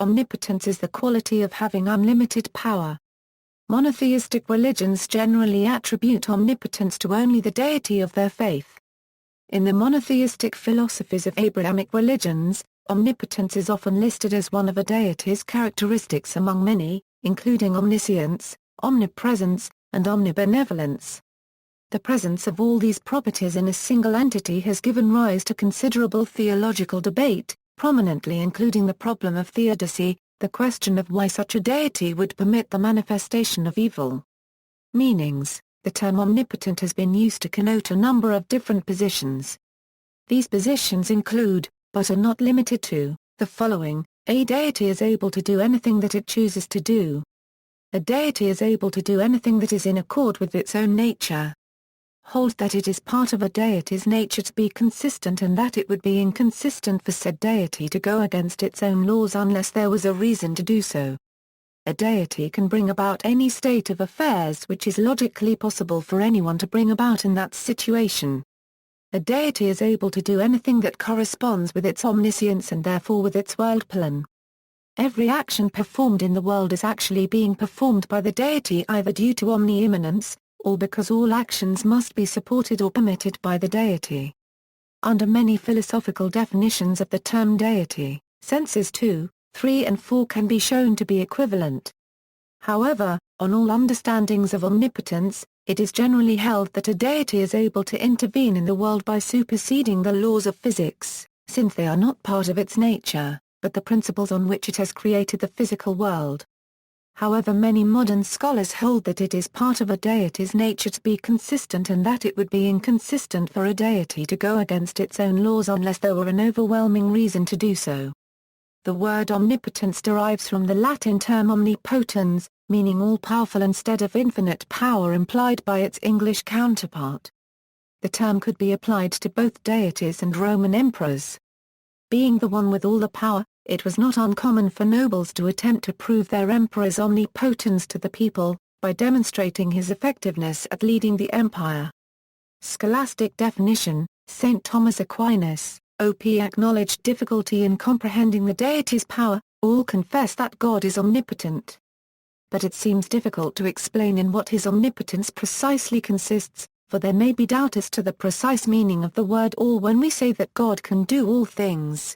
Omnipotence is the quality of having unlimited power. Monotheistic religions generally attribute omnipotence to only the deity of their faith. In the monotheistic philosophies of Abrahamic religions, omnipotence is often listed as one of a deity's characteristics among many, including omniscience, omnipresence, and omnibenevolence. The presence of all these properties in a single entity has given rise to considerable theological debate, prominently including the problem of theodicy, the question of why such a deity would permit the manifestation of evil. Meanings: the term omnipotent has been used to connote a number of different positions. These positions include, but are not limited to, the following: a deity is able to do anything that it chooses to do. A deity is able to do anything that is in accord with its own nature. Hold that it is part of a deity's nature to be consistent and that it would be inconsistent for said deity to go against its own laws unless there was a reason to do so. A deity can bring about any state of affairs which is logically possible for anyone to bring about in that situation. A deity is able to do anything that corresponds with its omniscience and therefore with its world plan. Every action performed in the world is actually being performed by the deity either due to omni-immanence, or because all actions must be supported or permitted by the deity. Under many philosophical definitions of the term deity, senses 2, 3 and 4 can be shown to be equivalent. However, on all understandings of omnipotence, it is generally held that a deity is able to intervene in the world by superseding the laws of physics, since they are not part of its nature, but the principles on which it has created the physical world. However, many modern scholars hold that it is part of a deity's nature to be consistent and that it would be inconsistent for a deity to go against its own laws unless there were an overwhelming reason to do so. The word omnipotence derives from the Latin term omnipotens, meaning all-powerful instead of infinite power implied by its English counterpart. The term could be applied to both deities and Roman emperors. Being the one with all the power, it was not uncommon for nobles to attempt to prove their emperor's omnipotence to the people, by demonstrating his effectiveness at leading the empire. Scholastic definition: St. Thomas Aquinas, OP, acknowledged difficulty in comprehending the deity's power. All confess that God is omnipotent. But it seems difficult to explain in what his omnipotence precisely consists, for there may be doubt as to the precise meaning of the word all when we say that God can do all things.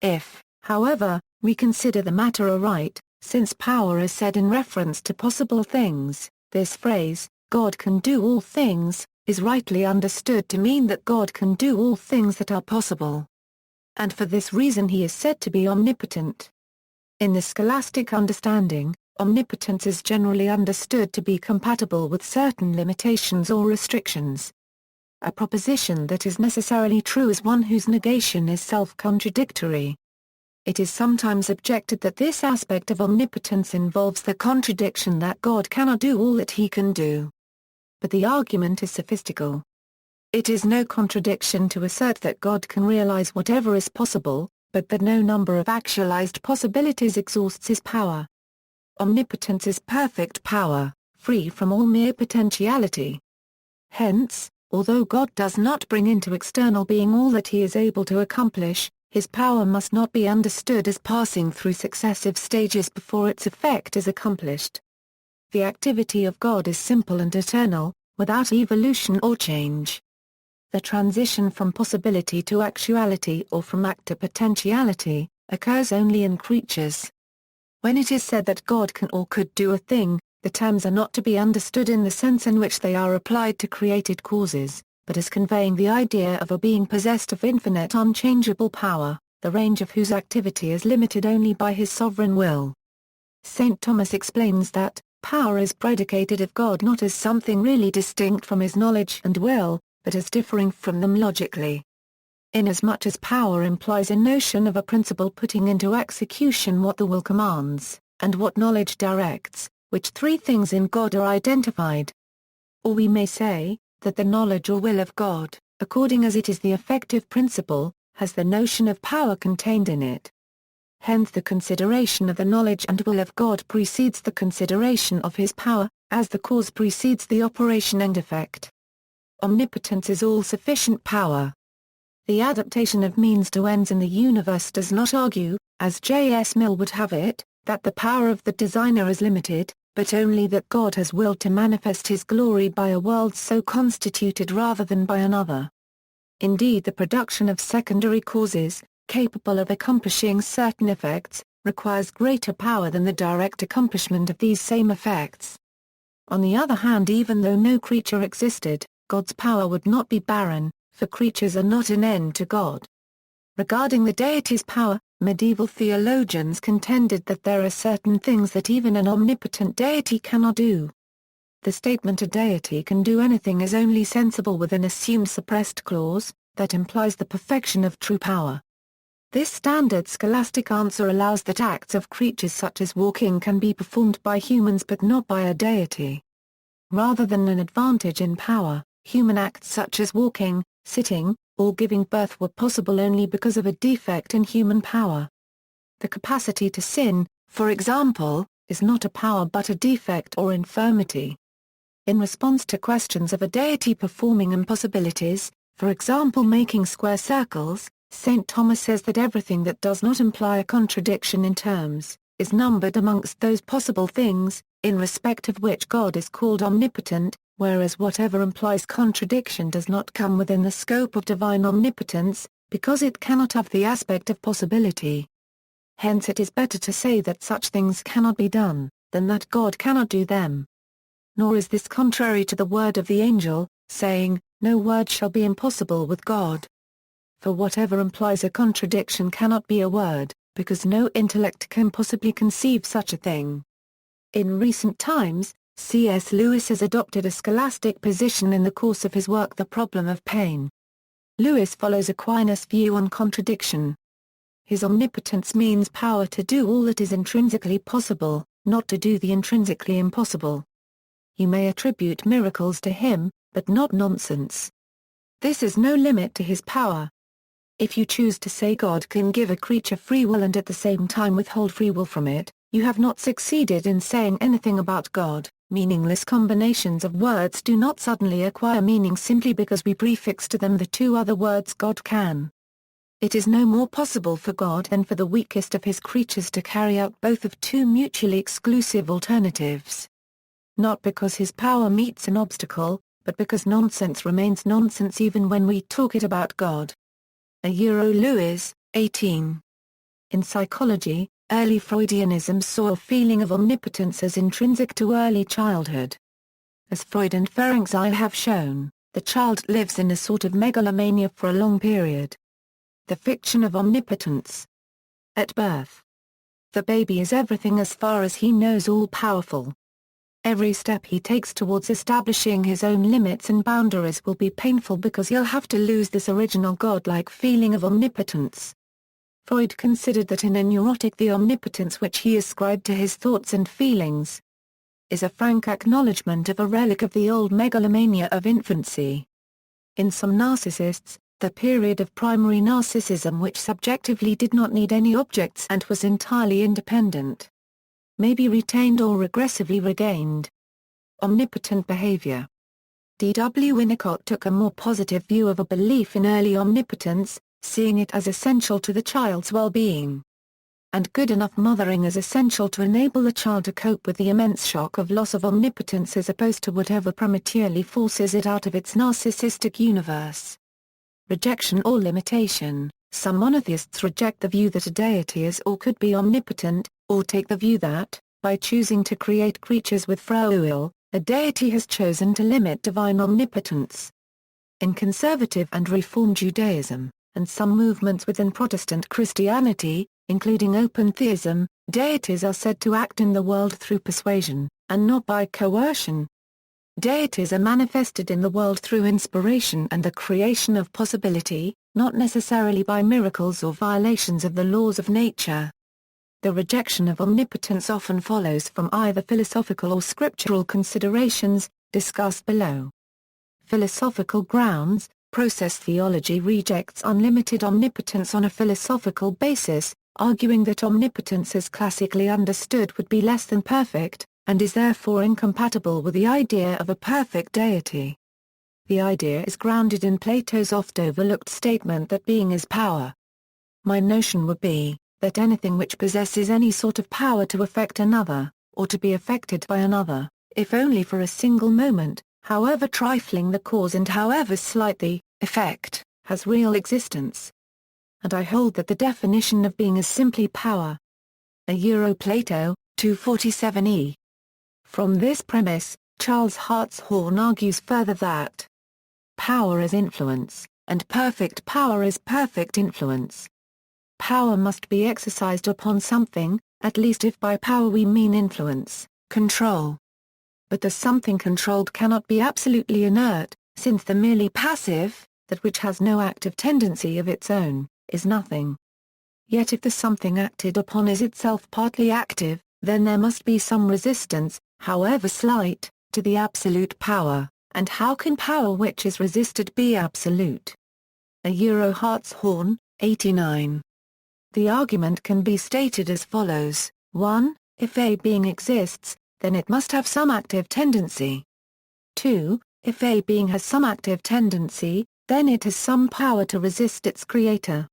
If, however, we consider the matter aright, since power is said in reference to possible things, this phrase, God can do all things, is rightly understood to mean that God can do all things that are possible. And for this reason he is said to be omnipotent. In the scholastic understanding, omnipotence is generally understood to be compatible with certain limitations or restrictions. A proposition that is necessarily true is one whose negation is self-contradictory. It is sometimes objected that this aspect of omnipotence involves the contradiction that God cannot do all that he can do. But the argument is sophistical. It is no contradiction to assert that God can realize whatever is possible, but that no number of actualized possibilities exhausts his power. Omnipotence is perfect power, free from all mere potentiality. Hence, although God does not bring into external being all that he is able to accomplish, his power must not be understood as passing through successive stages before its effect is accomplished. The activity of God is simple and eternal, without evolution or change. The transition from possibility to actuality or from act to potentiality, occurs only in creatures. When it is said that God can or could do a thing, the terms are not to be understood in the sense in which they are applied to created causes, but as conveying the idea of a being possessed of infinite unchangeable power, the range of whose activity is limited only by his sovereign will. St. Thomas explains that, power is predicated of God not as something really distinct from his knowledge and will, but as differing from them logically. Inasmuch as power implies a notion of a principle putting into execution what the will commands, and what knowledge directs, which three things in God are identified. Or we may say, that the knowledge or will of God, according as it is the effective principle, has the notion of power contained in it. Hence the consideration of the knowledge and will of God precedes the consideration of his power, as the cause precedes the operation and effect. Omnipotence is all-sufficient power. The adaptation of means to ends in the universe does not argue, as J.S. Mill would have it, that the power of the designer is limited, but only that God has willed to manifest his glory by a world so constituted rather than by another. Indeed, the production of secondary causes, capable of accomplishing certain effects, requires greater power than the direct accomplishment of these same effects. On the other hand, even though no creature existed, God's power would not be barren, for creatures are not an end to God. Regarding the deity's power, medieval theologians contended that there are certain things that even an omnipotent deity cannot do. The statement a deity can do anything is only sensible with an assumed suppressed clause, that implies the perfection of true power. This standard scholastic answer allows that acts of creatures such as walking can be performed by humans but not by a deity. Rather than an advantage in power, human acts such as walking, sitting, or giving birth were possible only because of a defect in human power. The capacity to sin, for example, is not a power but a defect or infirmity. In response to questions of a deity performing impossibilities, for example making square circles, St. Thomas says that everything that does not imply a contradiction in terms, is numbered amongst those possible things, in respect of which God is called omnipotent, whereas whatever implies contradiction does not come within the scope of divine omnipotence, because it cannot have the aspect of possibility. Hence it is better to say that such things cannot be done, than that God cannot do them. Nor is this contrary to the word of the angel, saying, "No word shall be impossible with God." For whatever implies a contradiction cannot be a word, because no intellect can possibly conceive such a thing. In recent times, C.S. Lewis has adopted a scholastic position in the course of his work The Problem of Pain. Lewis follows Aquinas' view on contradiction. His omnipotence means power to do all that is intrinsically possible, not to do the intrinsically impossible. You may attribute miracles to him, but not nonsense. This is no limit to his power. If you choose to say God can give a creature free will and at the same time withhold free will from it, you have not succeeded in saying anything about God. Meaningless combinations of words do not suddenly acquire meaning simply because we prefix to them the two other words God can. It is no more possible for God than for the weakest of his creatures to carry out both of two mutually exclusive alternatives. Not because his power meets an obstacle, but because nonsense remains nonsense even when we talk it about God. Lewis, 18. In psychology, early Freudianism saw a feeling of omnipotence as intrinsic to early childhood. As Freud and Ferenczi have shown, the child lives in a sort of megalomania for a long period. The fiction of omnipotence. At birth, the baby is everything as far as he knows, all-powerful. Every step he takes towards establishing his own limits and boundaries will be painful because he'll have to lose this original godlike feeling of omnipotence. Freud considered that in a neurotic the omnipotence which he ascribed to his thoughts and feelings is a frank acknowledgement of a relic of the old megalomania of infancy. In some narcissists, the period of primary narcissism which subjectively did not need any objects and was entirely independent, may be retained or regressively regained. Omnipotent behavior. D.W. Winnicott took a more positive view of a belief in early omnipotence, seeing it as essential to the child's well-being. And good enough mothering is essential to enable the child to cope with the immense shock of loss of omnipotence as opposed to whatever prematurely forces it out of its narcissistic universe. Rejection or limitation. Some monotheists reject the view that a deity is or could be omnipotent, or take the view that, by choosing to create creatures with free will, a deity has chosen to limit divine omnipotence. In conservative and Reform Judaism, and some movements within Protestant Christianity, including open theism, deities are said to act in the world through persuasion, and not by coercion. Deities are manifested in the world through inspiration and the creation of possibility, not necessarily by miracles or violations of the laws of nature. The rejection of omnipotence often follows from either philosophical or scriptural considerations, discussed below. Philosophical grounds. Process theology rejects unlimited omnipotence on a philosophical basis, arguing that omnipotence as classically understood would be less than perfect, and is therefore incompatible with the idea of a perfect deity. The idea is grounded in Plato's oft-overlooked statement that being is power. My notion would be, that anything which possesses any sort of power to affect another, or to be affected by another, if only for a single moment, however trifling the cause and however slight the effect, has real existence. And I hold that the definition of being is simply power. Plato, 247e. From this premise, Charles Hartshorne argues further that power is influence, and perfect power is perfect influence. Power must be exercised upon something, at least if by power we mean influence, control. But the something controlled cannot be absolutely inert, since the merely passive, that which has no active tendency of its own, is nothing. Yet if the something acted upon is itself partly active, then there must be some resistance, however slight, to the absolute power, and how can power which is resisted be absolute? Hartshorne, 89. The argument can be stated as follows: 1. If a being exists, then it must have some active tendency. 2. If a being has some active tendency, then it has some power to resist its creator.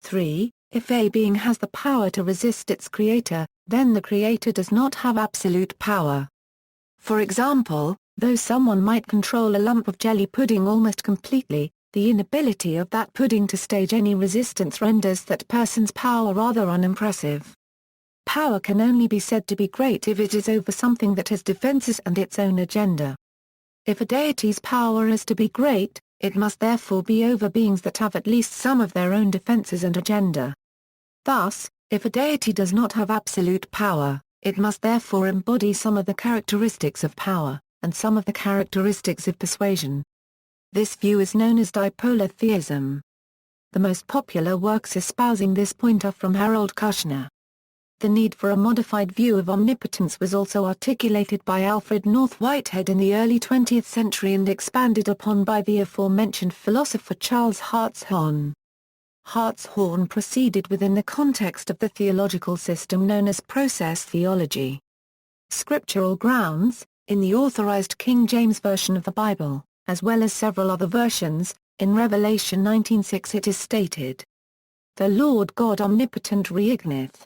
3. If a being has the power to resist its creator, then the creator does not have absolute power. For example, though someone might control a lump of jelly pudding almost completely, the inability of that pudding to stage any resistance renders that person's power rather unimpressive. Power can only be said to be great if it is over something that has defenses and its own agenda. If a deity's power is to be great, it must therefore be over beings that have at least some of their own defenses and agenda. Thus, if a deity does not have absolute power, it must therefore embody some of the characteristics of power, and some of the characteristics of persuasion. This view is known as dipolar theism. The most popular works espousing this point are from Harold Kushner. The need for a modified view of omnipotence was also articulated by Alfred North Whitehead in the early 20th century and expanded upon by the aforementioned philosopher Charles Hartshorne. Hartshorne proceeded within the context of the theological system known as process theology. Scriptural grounds: in the Authorized King James Version of the Bible, as well as several other versions, in Revelation 19:6 it is stated, "The Lord God omnipotent reigneth."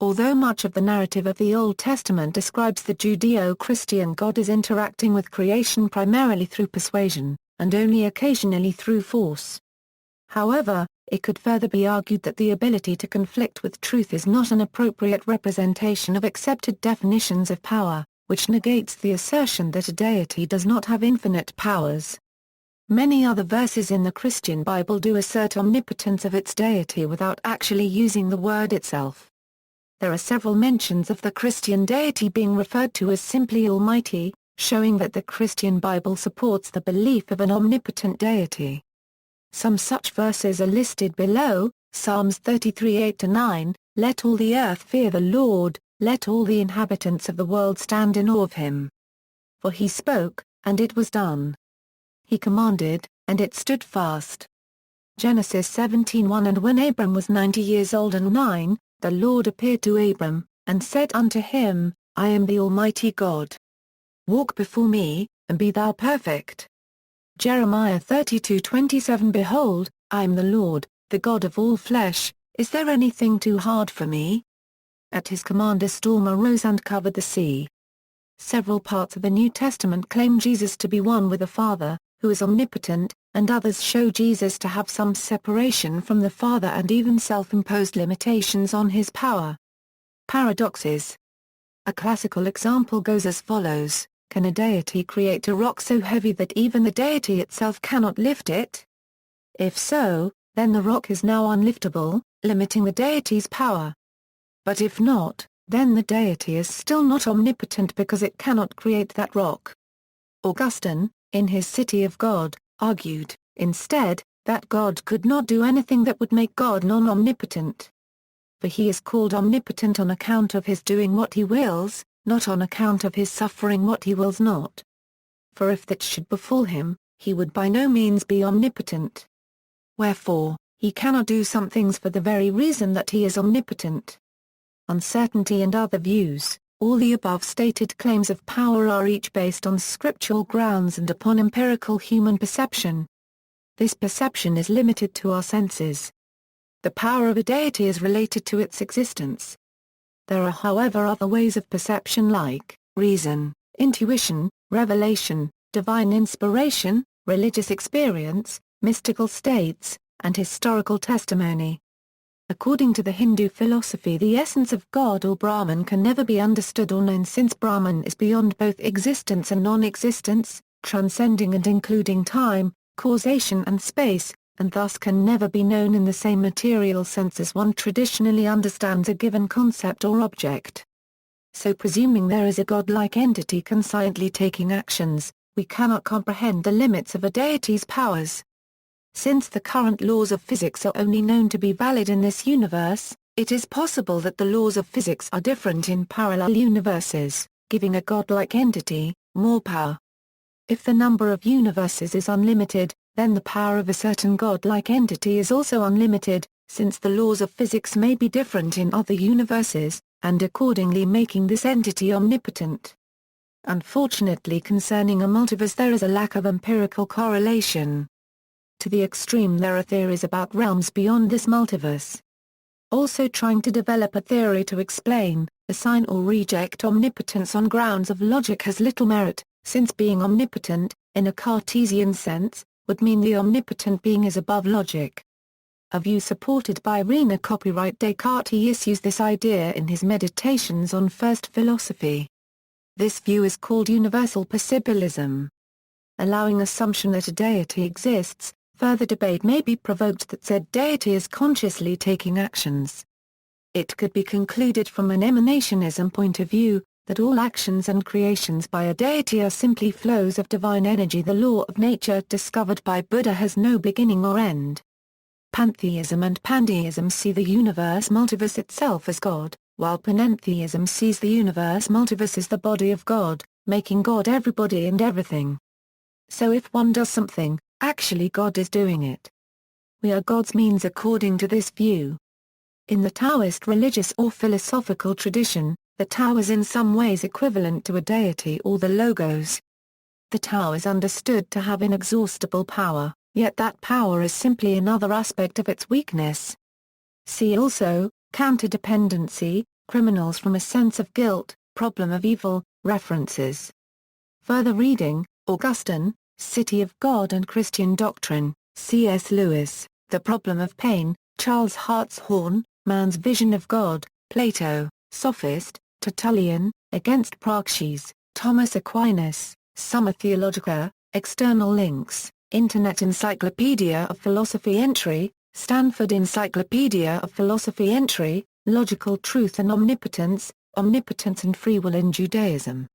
Although much of the narrative of the Old Testament describes the Judeo-Christian God as interacting with creation primarily through persuasion, and only occasionally through force. However, it could further be argued that the ability to conflict with truth is not an appropriate representation of accepted definitions of power, which negates the assertion that a deity does not have infinite powers. Many other verses in the Christian Bible do assert omnipotence of its deity without actually using the word itself. There are several mentions of the Christian deity being referred to as simply Almighty, showing that the Christian Bible supports the belief of an omnipotent deity. Some such verses are listed below: Psalms 33:8-9, "Let all the earth fear the Lord, let all the inhabitants of the world stand in awe of him. For he spoke, and it was done. He commanded, and it stood fast." Genesis 17:1 "And when Abram was 90 years old and 9, the Lord appeared to Abram, and said unto him, I am the Almighty God. Walk before me, and be thou perfect." Jeremiah 32:27 "Behold, I am the Lord, the God of all flesh, is there anything too hard for me?" At his command a storm arose and covered the sea. Several parts of the New Testament claim Jesus to be one with the Father, who is omnipotent, and others show Jesus to have some separation from the Father and even self-imposed limitations on his power. Paradoxes. A classical example goes as follows: can a deity create a rock so heavy that even the deity itself cannot lift it? If so, then the rock is now unliftable, limiting the deity's power. But if not, then the deity is still not omnipotent because it cannot create that rock. Augustine, in his City of God, argued, instead, that God could not do anything that would make God non-omnipotent. For he is called omnipotent on account of his doing what he wills, not on account of his suffering what he wills not. For if that should befall him, he would by no means be omnipotent. Wherefore, he cannot do some things for the very reason that he is omnipotent. Uncertainty and other views. All the above stated claims of power are each based on scriptural grounds and upon empirical human perception. This perception is limited to our senses. the power of a deity is related to its existence. There are however other ways of perception like reason, intuition, revelation, divine inspiration, religious experience, mystical states, and historical testimony. According to the Hindu philosophy, the essence of God or Brahman can never be understood or known, since Brahman is beyond both existence and non-existence, transcending and including time, causation and space, and thus can never be known in the same material sense as one traditionally understands a given concept or object. So presuming there is a godlike entity consciently taking actions, we cannot comprehend the limits of a deity's powers. Since the current laws of physics are only known to be valid in this universe, it is possible that the laws of physics are different in parallel universes, giving a godlike entity more power. If the number of universes is unlimited, then the power of a certain godlike entity is also unlimited, since the laws of physics may be different in other universes, and accordingly making this entity omnipotent. Unfortunately, concerning a multiverse there is a lack of empirical correlation. To the extreme, there are theories about realms beyond this multiverse. Also, trying to develop a theory to explain, assign or reject omnipotence on grounds of logic has little merit, since being omnipotent, in a Cartesian sense, would mean the omnipotent being is above logic. A view supported by Rena. Copyright Descartes. He issues this idea in his Meditations on First Philosophy. This view is called universal possibilism. Allowing assumption that a deity exists, further debate may be provoked that said deity is consciously taking actions. It could be concluded from an emanationism point of view, that all actions and creations by a deity are simply flows of divine energy. The law of nature discovered by Buddha has no beginning or end. Pantheism and pandeism see the universe multiverse itself as God, while panentheism sees the universe multiverse as the body of God, making God everybody and everything. So if one does something, actually God is doing it. We are God's means according to this view. In the Taoist religious or philosophical tradition, the Tao is in some ways equivalent to a deity or the Logos. The Tao is understood to have inexhaustible power, yet that power is simply another aspect of its weakness. See also, counterdependency, criminals from a sense of guilt, problem of evil, references. Further reading, Augustine, City of God and Christian Doctrine, C.S. Lewis, The Problem of Pain, Charles Hartshorne, Man's Vision of God, Plato, Sophist, Tertullian, Against Praxis, Thomas Aquinas, Summa Theologica, External links, Internet Encyclopedia of Philosophy entry, Stanford Encyclopedia of Philosophy entry, Logical Truth and Omnipotence, Omnipotence and Free Will in Judaism.